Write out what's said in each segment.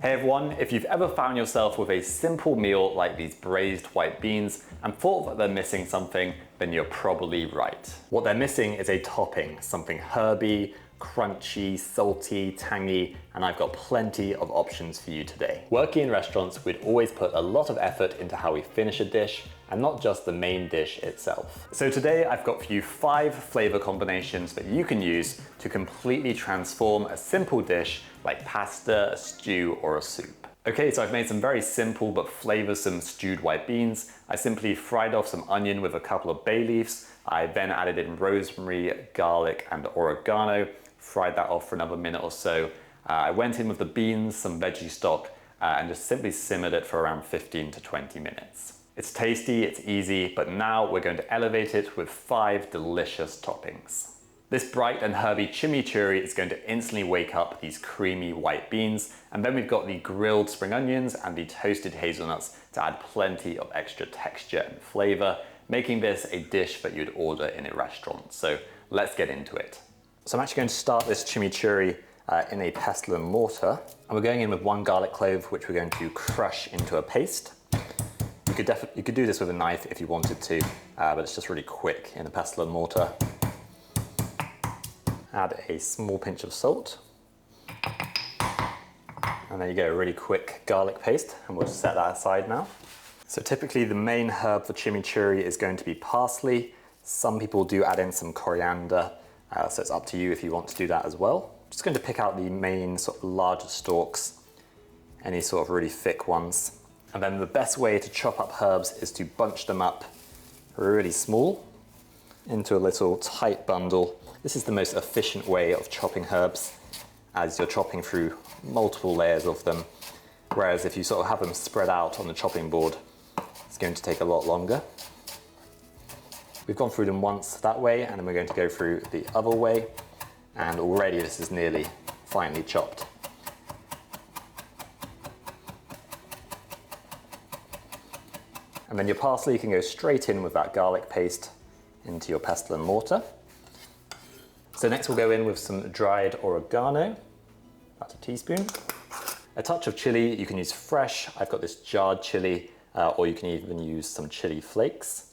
Hey everyone, if you've ever found yourself with a simple meal like these braised white beans and thought that they're missing something, then you're probably right. What they're missing is a topping, something herby, crunchy, salty, tangy, and I've got plenty of options for you today. Working in restaurants, we'd always put a lot of effort into how we finish a dish and not just the main dish itself. So today I've got for you 5 flavor combinations that you can use to completely transform a simple dish like pasta, a stew, or a soup. Okay, so I've made some very simple but flavorsome stewed white beans. I simply fried off some onion with a couple of bay leaves. I then added in rosemary, garlic, and oregano, fried that off for another minute or so. I went in with the beans, some veggie stock, and just simply simmered it for around 15 to 20 minutes. It's tasty, it's easy, but now we're going to elevate it with 5 delicious toppings. This bright and herby chimichurri is going to instantly wake up these creamy white beans, and then we've got the grilled spring onions and the toasted hazelnuts to add plenty of extra texture and flavor, making this a dish that you'd order in a restaurant. So let's get into it. So I'm actually going to start this chimichurri in a pestle and mortar, and we're going in with 1 garlic clove, which we're going to crush into a paste. You could do this with a knife if you wanted to, but it's just really quick in a pestle and mortar. Add a small pinch of salt. And there you go, a really quick garlic paste, and we'll set that aside now. So typically the main herb for chimichurri is going to be parsley. Some people do add in some coriander, so it's up to you if you want to do that as well. Just going to pick out the main sort of larger stalks, any sort of really thick ones. And then the best way to chop up herbs is to bunch them up really small into a little tight bundle. This is the most efficient way of chopping herbs, as you're chopping through multiple layers of them. Whereas if you sort of have them spread out on the chopping board, it's going to take a lot longer. We've gone through them once that way, and then we're going to go through the other way. And already this is nearly finely chopped. And then your parsley can go straight in with that garlic paste into your pestle and mortar. So next we'll go in with some dried oregano, about a teaspoon. A touch of chili, you can use fresh. I've got this jarred chili, or you can even use some chili flakes.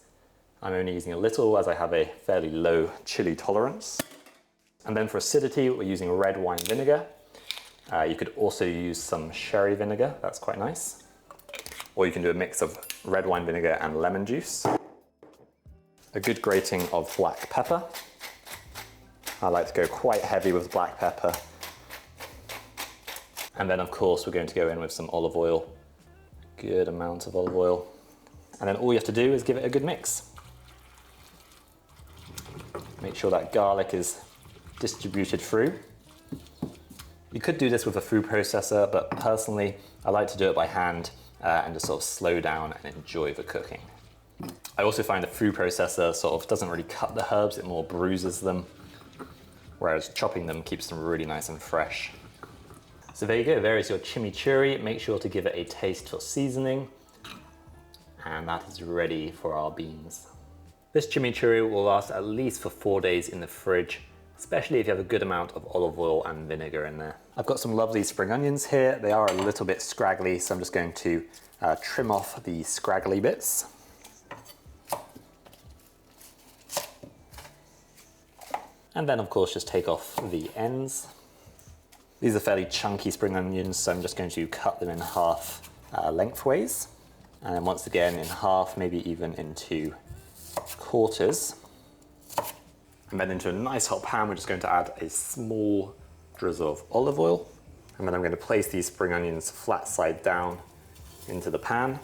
I'm only using a little as I have a fairly low chili tolerance. And then for acidity, we're using red wine vinegar. You could also use some sherry vinegar, that's quite nice. Or you can do a mix of red wine vinegar and lemon juice. A good grating of black pepper. I like to go quite heavy with black pepper. And then of course we're going to go in with some olive oil, a good amount of olive oil. And then all you have to do is give it a good mix. Make sure that garlic is distributed through. You could do this with a food processor, but personally I like to do it by hand and just sort of slow down and enjoy the cooking. I also find a food processor sort of doesn't really cut the herbs, it more bruises them, whereas chopping them keeps them really nice and fresh. So there you go, there is your chimichurri. Make sure to give it a taste for seasoning. And that is ready for our beans. This chimichurri will last at least for 4 days in the fridge, especially if you have a good amount of olive oil and vinegar in there. I've got some lovely spring onions here. They are a little bit scraggly, so I'm just going to trim off the scraggly bits. And then of course just take off the ends. These are fairly chunky spring onions, so I'm just going to cut them in half lengthways. And then once again in half, maybe even into quarters. And then into a nice hot pan, we're just going to add a small drizzle of olive oil. And then I'm going to place these spring onions flat side down into the pan.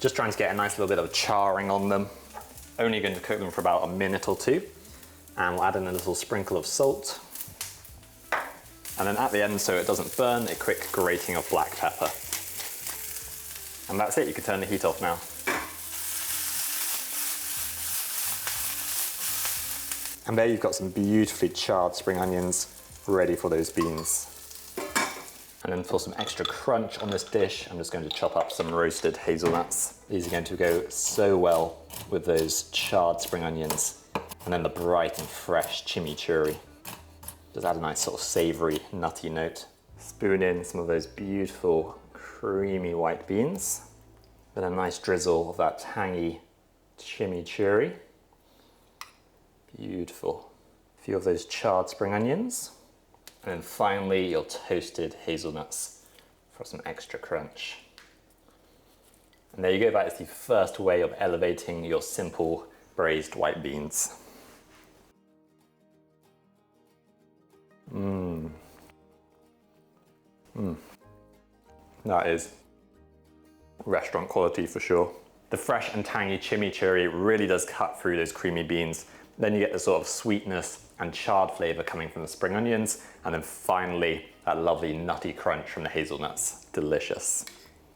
Just trying to get a nice little bit of charring on them. Only going to cook them for about a minute or 2. And we'll add in a little sprinkle of salt. And then at the end, so it doesn't burn, a quick grating of black pepper. And that's it, you can turn the heat off now. And there you've got some beautifully charred spring onions ready for those beans. And then for some extra crunch on this dish, I'm just going to chop up some roasted hazelnuts. These are going to go so well with those charred spring onions, and then the bright and fresh chimichurri. Just add a nice sort of savory, nutty note. Spoon in some of those beautiful, creamy white beans. Then a nice drizzle of that tangy chimichurri. Beautiful. A few of those charred spring onions. And then finally, your toasted hazelnuts for some extra crunch. And there you go, that is the first way of elevating your simple braised white beans. That is restaurant quality for sure. The fresh and tangy chimichurri really does cut through those creamy beans. Then you get the sort of sweetness and charred flavor coming from the spring onions. And then finally, that lovely nutty crunch from the hazelnuts. Delicious.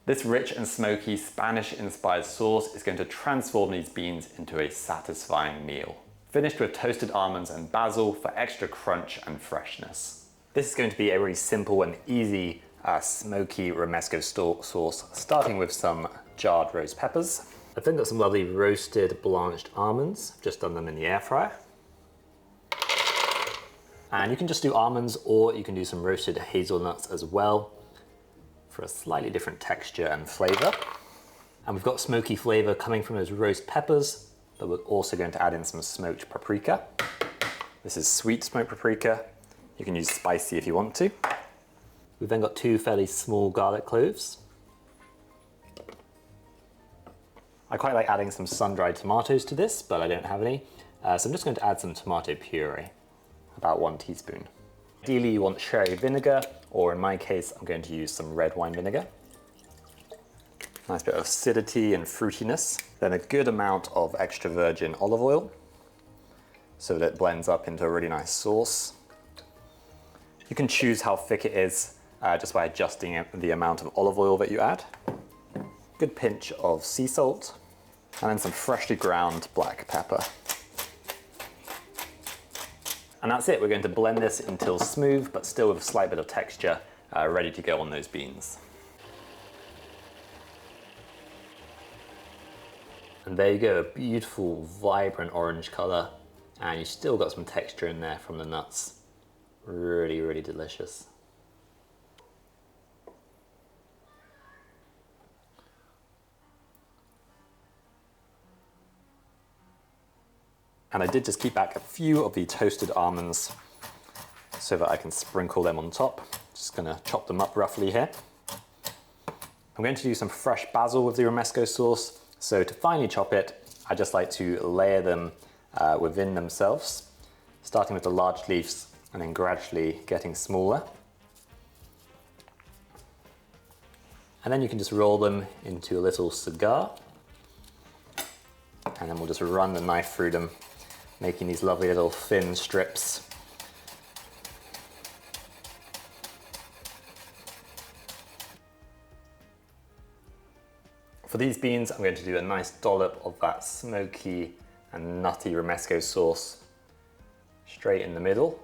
This rich and smoky Spanish-inspired sauce is going to transform these beans into a satisfying meal. Finished with toasted almonds and basil for extra crunch and freshness. This is going to be a really simple and easy smoky Romesco sauce, starting with some jarred roast peppers. I've then got some lovely roasted blanched almonds, just done them in the air fryer. And you can just do almonds, or you can do some roasted hazelnuts as well for a slightly different texture and flavor. And we've got smoky flavor coming from those roast peppers, but we're also going to add in some smoked paprika. This is sweet smoked paprika. You can use spicy if you want to. We've then got 2 fairly small garlic cloves. I quite like adding some sun-dried tomatoes to this, but I don't have any. So I'm just going to add some tomato puree, about 1 teaspoon. Ideally you want sherry vinegar, or in my case, I'm going to use some red wine vinegar. Nice bit of acidity and fruitiness. Then a good amount of extra virgin olive oil, so that it blends up into a really nice sauce. You can choose how thick it is just by adjusting the amount of olive oil that you add. Good pinch of sea salt, and then some freshly ground black pepper. And that's it. We're going to blend this until smooth, but still with a slight bit of texture, ready to go on those beans. And there you go, a beautiful, vibrant orange color, and you still got some texture in there from the nuts. Really, really delicious. And I did just keep back a few of the toasted almonds so that I can sprinkle them on top. Just gonna chop them up roughly here. I'm going to do some fresh basil with the Romesco sauce. So to finely chop it, I just like to layer them within themselves, starting with the large leaves and then gradually getting smaller. And then you can just roll them into a little cigar. And then we'll just run the knife through them, making these lovely little thin strips. For these beans, I'm going to do a nice dollop of that smoky and nutty Romesco sauce straight in the middle.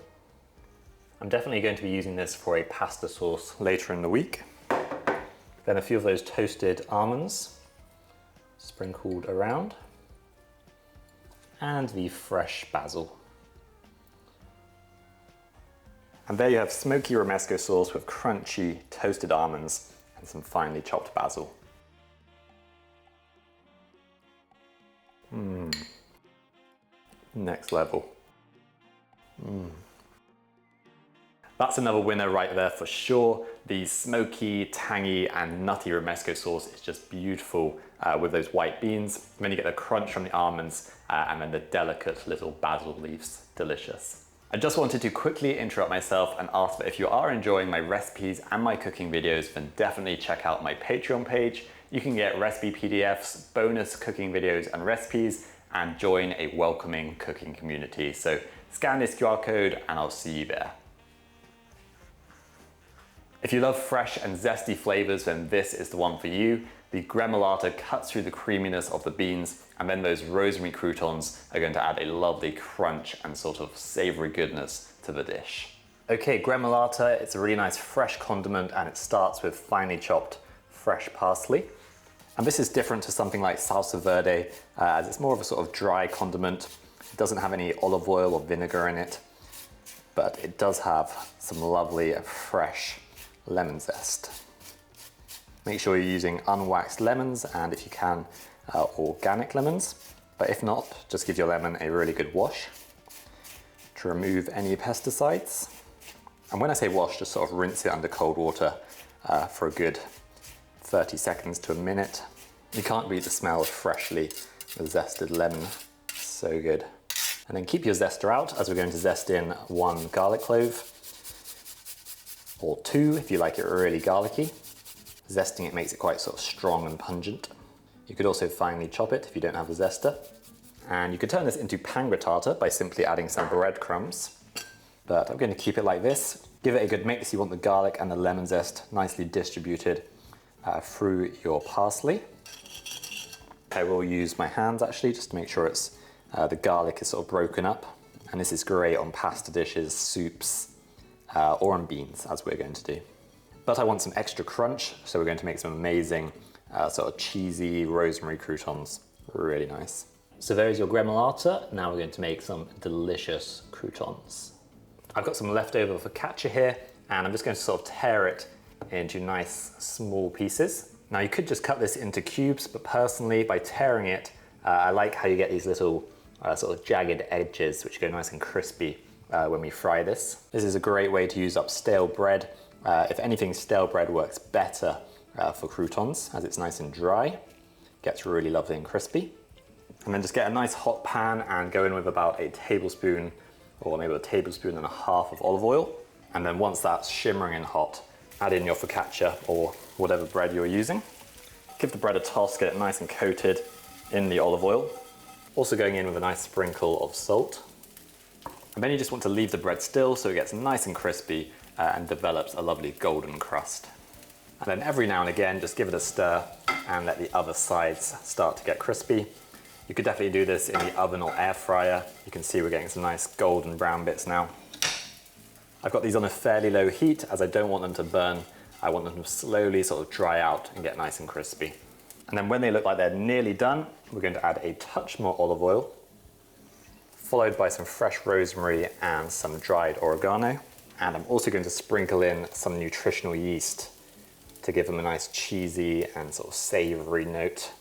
I'm definitely going to be using this for a pasta sauce later in the week. Then a few of those toasted almonds sprinkled around, and the fresh basil. And there you have smoky Romesco sauce with crunchy toasted almonds and some finely chopped basil. Next level. That's another winner right there for sure. The smoky, tangy, and nutty Romesco sauce is just beautiful with those white beans. And then you get the crunch from the almonds and then the delicate little basil leaves. Delicious. I just wanted to quickly interrupt myself and ask that if you are enjoying my recipes and my cooking videos, then definitely check out my Patreon page. You can get recipe PDFs, bonus cooking videos and recipes, and join a welcoming cooking community. So scan this QR code and I'll see you there. If you love fresh and zesty flavors, then this is the one for you. The Gremolata cuts through the creaminess of the beans, and then those rosemary croutons are going to add a lovely crunch and sort of savory goodness to the dish. Okay, Gremolata, it's a really nice fresh condiment, and it starts with finely chopped fresh parsley. And this is different to something like salsa verde, as it's more of a sort of dry condiment. It doesn't have any olive oil or vinegar in it. but it does have some lovely fresh lemon zest. Make sure you're using unwaxed lemons, and if you can, organic lemons. But if not, just give your lemon a really good wash to remove any pesticides. And when I say wash, just sort of rinse it under cold water for a good 30 seconds to a minute. You can't beat the smell of freshly zested lemon. So good. And then keep your zester out, as we're going to zest in 1 garlic clove, or 2 if you like it really garlicky. Zesting it makes it quite sort of strong and pungent. You could also finely chop it if you don't have a zester. And you could turn this into pan grattata by simply adding some breadcrumbs. But I'm going to keep it like this. Give it a good mix. You want the garlic and the lemon zest nicely distributed through your parsley. I will use my hands actually, just to make sure it's the garlic is sort of broken up. And this is great on pasta dishes, soups, or on beans, as we're going to do. But I want some extra crunch, so we're going to make some amazing sort of cheesy rosemary croutons. Really nice. So there's your gremolata. Now we're going to make some delicious croutons. I've got some leftover focaccia here, and I'm just going to sort of tear it into nice small pieces. Now you could just cut this into cubes, but personally, by tearing it, I like how you get these little sort of jagged edges, which go nice and crispy when we fry this. This is a great way to use up stale bread. If anything, stale bread works better for croutons, as it's nice and dry. Gets really lovely and crispy. And then just get a nice hot pan and go in with about a tablespoon, or maybe a tablespoon and a half of olive oil. And then once that's shimmering and hot, add in your focaccia or whatever bread you're using. Give the bread a toss, get it nice and coated in the olive oil. Also going in with a nice sprinkle of salt. And then you just want to leave the bread still so it gets nice and crispy and develops a lovely golden crust. And then every now and again, just give it a stir and let the other sides start to get crispy. You could definitely do this in the oven or air fryer. You can see we're getting some nice golden brown bits now. I've got these on a fairly low heat as I don't want them to burn. I want them to slowly sort of dry out and get nice and crispy. And then when they look like they're nearly done, we're going to add a touch more olive oil, followed by some fresh rosemary and some dried oregano. And I'm also going to sprinkle in some nutritional yeast to give them a nice cheesy and sort of savory note.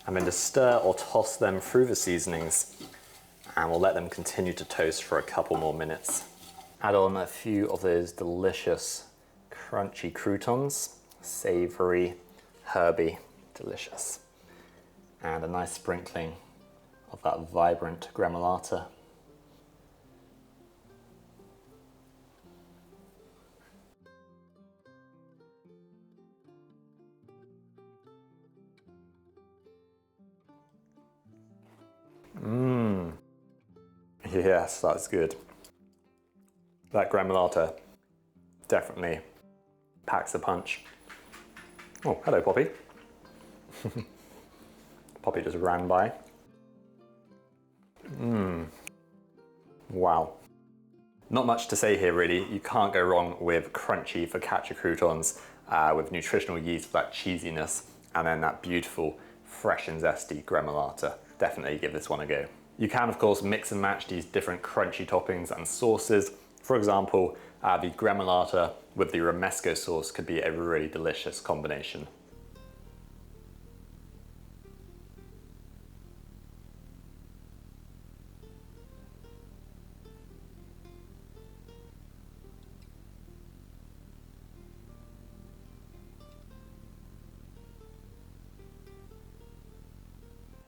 I'm going to stir or toss them through the seasonings, and we'll let them continue to toast for a couple more minutes. Add on a few of those delicious crunchy croutons, savory, herby, delicious. And a nice sprinkling of that vibrant gremolata. Yes, that's good. That gremolata definitely packs a punch. Oh, hello, Poppy. Poppy just ran by. Wow. Not much to say here, really. You can't go wrong with crunchy focaccia croutons with nutritional yeast for that cheesiness, and then that beautiful, fresh and zesty gremolata. Definitely give this one a go. You can, of course, mix and match these different crunchy toppings and sauces. For example, the gremolata with the Romesco sauce could be a really delicious combination.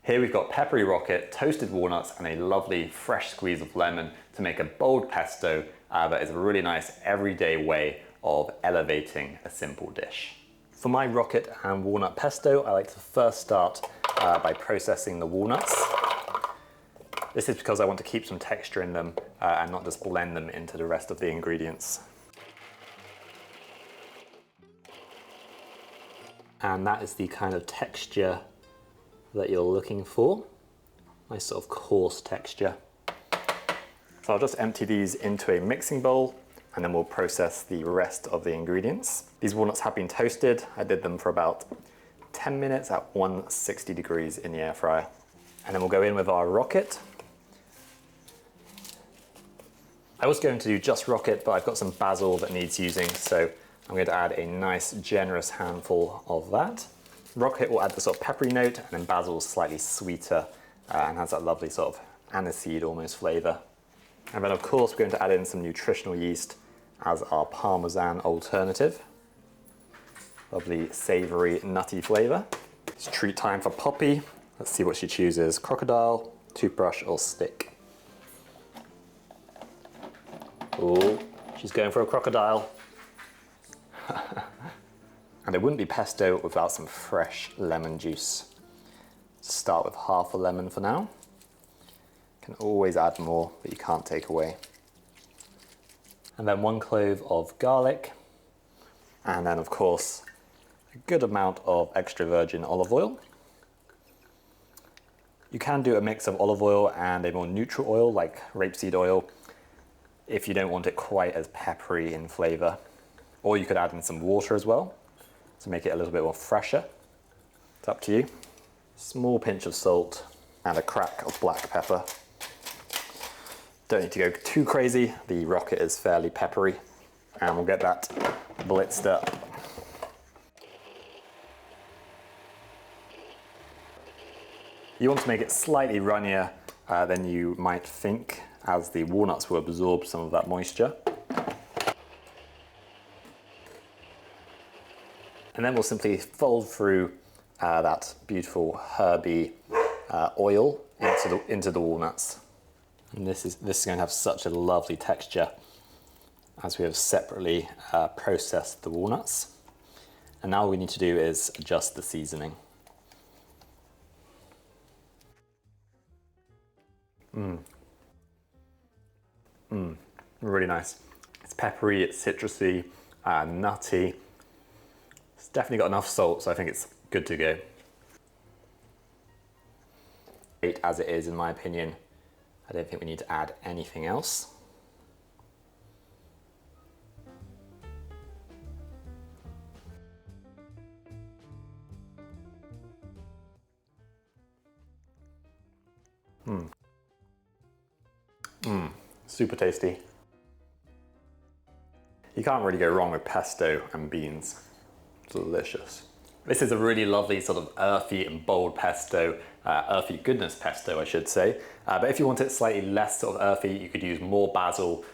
Here we've got peppery rocket, toasted walnuts, and a lovely fresh squeeze of lemon to make a bold pesto that is a really nice everyday way of elevating a simple dish. For my rocket and walnut pesto, I like to first start by processing the walnuts. This is because I want to keep some texture in them and not just blend them into the rest of the ingredients. And that is the kind of texture that you're looking for. Nice sort of coarse texture. So I'll just empty these into a mixing bowl and then we'll process the rest of the ingredients. These walnuts have been toasted. I did them for about 10 minutes at 160 degrees in the air fryer. And then we'll go in with our rocket. I was going to do just rocket, but I've got some basil that needs using, so I'm going to add a nice generous handful of that. Rocket will add the sort of peppery note, and then basil is slightly sweeter and has that lovely sort of aniseed almost flavour. And then of course we're going to add in some nutritional yeast as our Parmesan alternative. Lovely savoury, nutty flavour. It's treat time for Poppy. Let's see what she chooses, crocodile, toothbrush or stick. Oh, she's going for a crocodile. And it wouldn't be pesto without some fresh lemon juice. Start with half a lemon for now. Can always add more, but you can't take away. And then 1 clove of garlic. And then of course, a good amount of extra virgin olive oil. You can do a mix of olive oil and a more neutral oil like rapeseed oil if you don't want it quite as peppery in flavour. Or you could add in some water as well to make it a little bit more fresher. It's up to you. Small pinch of salt and a crack of black pepper. Don't need to go too crazy. The rocket is fairly peppery. And we'll get that blitzed up. You want to make it slightly runnier than you might think, as the walnuts will absorb some of that moisture. And then we'll simply fold through that beautiful herby oil into the walnuts. And this is going to have such a lovely texture as we have separately processed the walnuts. And now all we need to do is adjust the seasoning. Really nice. It's peppery, it's citrusy, nutty. It's definitely got enough salt, so I think it's good to go. Great as it is, in my opinion. I don't think we need to add anything else. Super tasty. You can't really go wrong with pesto and beans. Delicious. This is a really lovely sort of earthy and bold pesto, earthy goodness pesto I should say. But if you want it slightly less sort of earthy, you could use more basil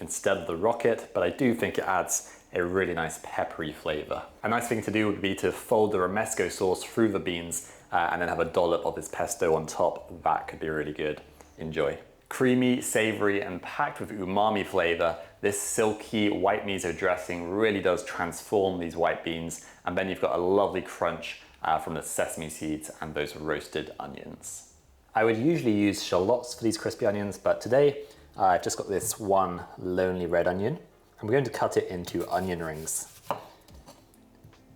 instead of the rocket, but I do think it adds a really nice peppery flavour. A nice thing to do would be to fold the Romesco sauce through the beans and then have a dollop of this pesto on top. That could be really good. Enjoy. Creamy, savoury and packed with umami flavour, this silky white miso dressing really does transform these white beans, and then you've got a lovely crunch from the sesame seeds and those roasted onions. I would usually use shallots for these crispy onions, but today I've just got this one lonely red onion. I'm going to cut it into onion rings.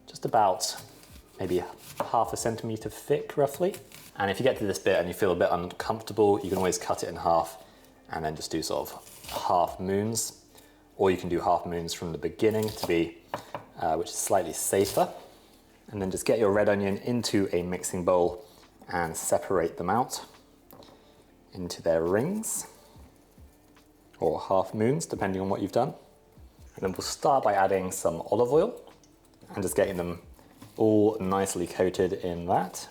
Just about maybe half a centimetre thick, roughly. And if you get to this bit and you feel a bit uncomfortable, you can always cut it in half and then just do sort of half moons. Or you can do half moons from the beginning to be, which is slightly safer. And then just get your red onion into a mixing bowl and separate them out into their rings, or half moons, depending on what you've done. And then we'll start by adding some olive oil and just getting them all nicely coated in that.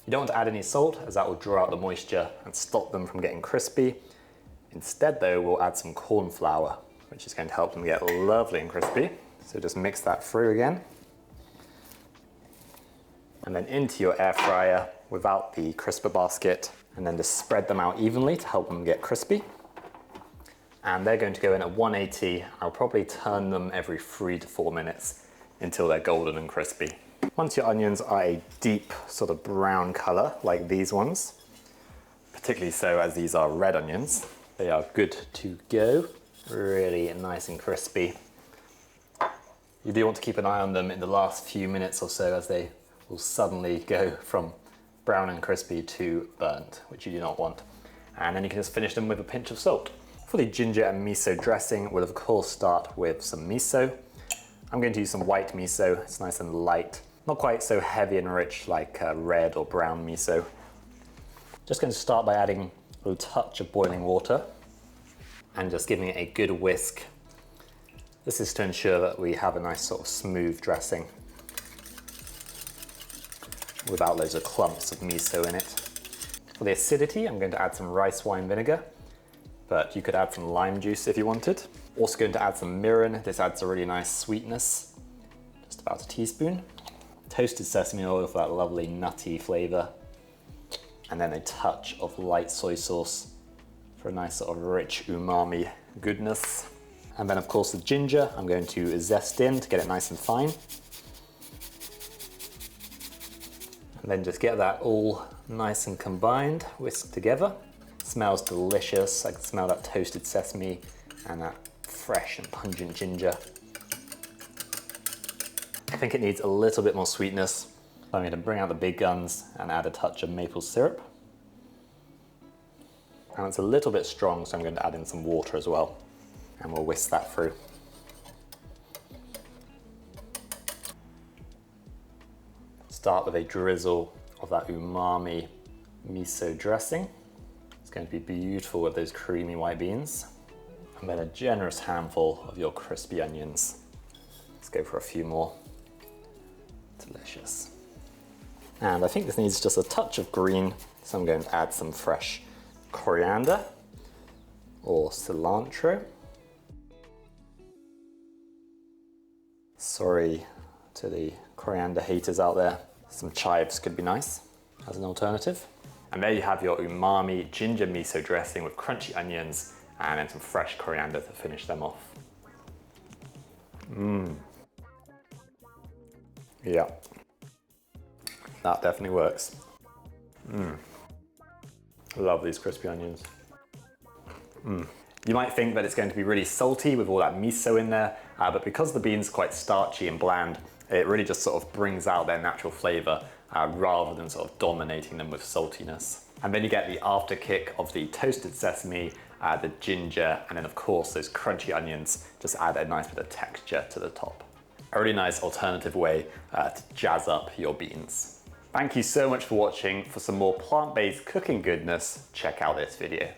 You don't want to add any salt, as that will draw out the moisture and stop them from getting crispy. Instead though, we'll add some corn flour, which is going to help them get lovely and crispy. So just mix that through again. And then into your air fryer without the crisper basket, and then just spread them out evenly to help them get crispy. And they're going to go in at 180. I'll probably turn them every 3 to 4 minutes until they're golden and crispy. Once your onions are a deep sort of brown color, like these ones, particularly so as these are red onions, they are good to go. Really nice and crispy. You do want to keep an eye on them in the last few minutes or so, as they will suddenly go from brown and crispy to burnt, which you do not want. And then you can just finish them with a pinch of salt. For the ginger and miso dressing, we'll of course start with some miso. I'm going to use some white miso. It's nice and light. Not quite so heavy and rich like red or brown miso. Just going to start by adding a little touch of boiling water, and just giving it a good whisk. This is to ensure that we have a nice sort of smooth dressing without loads of clumps of miso in it. For the acidity, I'm going to add some rice wine vinegar, but you could add some lime juice if you wanted. Also going to add some mirin. This adds a really nice sweetness, just about a teaspoon. Toasted sesame oil for that lovely nutty flavor. And then a touch of light soy sauce for a nice sort of rich umami goodness. And then of course the ginger, I'm going to zest in to get it nice and fine. And then just get that all nice and combined, whisked together. Smells delicious. I can smell that toasted sesame and that fresh and pungent ginger. I think it needs a little bit more sweetness. I'm going to bring out the big guns and add a touch of maple syrup. And it's a little bit strong, so I'm going to add in some water as well. And we'll whisk that through. Start with a drizzle of that umami miso dressing. It's going to be beautiful with those creamy white beans. And then a generous handful of your crispy onions. Let's go for a few more. Delicious. And I think this needs just a touch of green, so I'm going to add some fresh coriander or cilantro. Sorry to the coriander haters out there. Some chives could be nice as an alternative. And there you have your umami ginger miso dressing with crunchy onions and then some fresh coriander to finish them off. Yeah, that definitely works. Love these crispy onions. You might think that it's going to be really salty with all that miso in there, but because the beans are quite starchy and bland, it really just sort of brings out their natural flavor rather than sort of dominating them with saltiness. And then you get the after kick of the toasted sesame, the ginger, and then of course those crunchy onions just add a nice bit of texture to the top. A really nice alternative way to jazz up your beans. Thank you so much for watching. For some more plant-based cooking goodness, check out this video.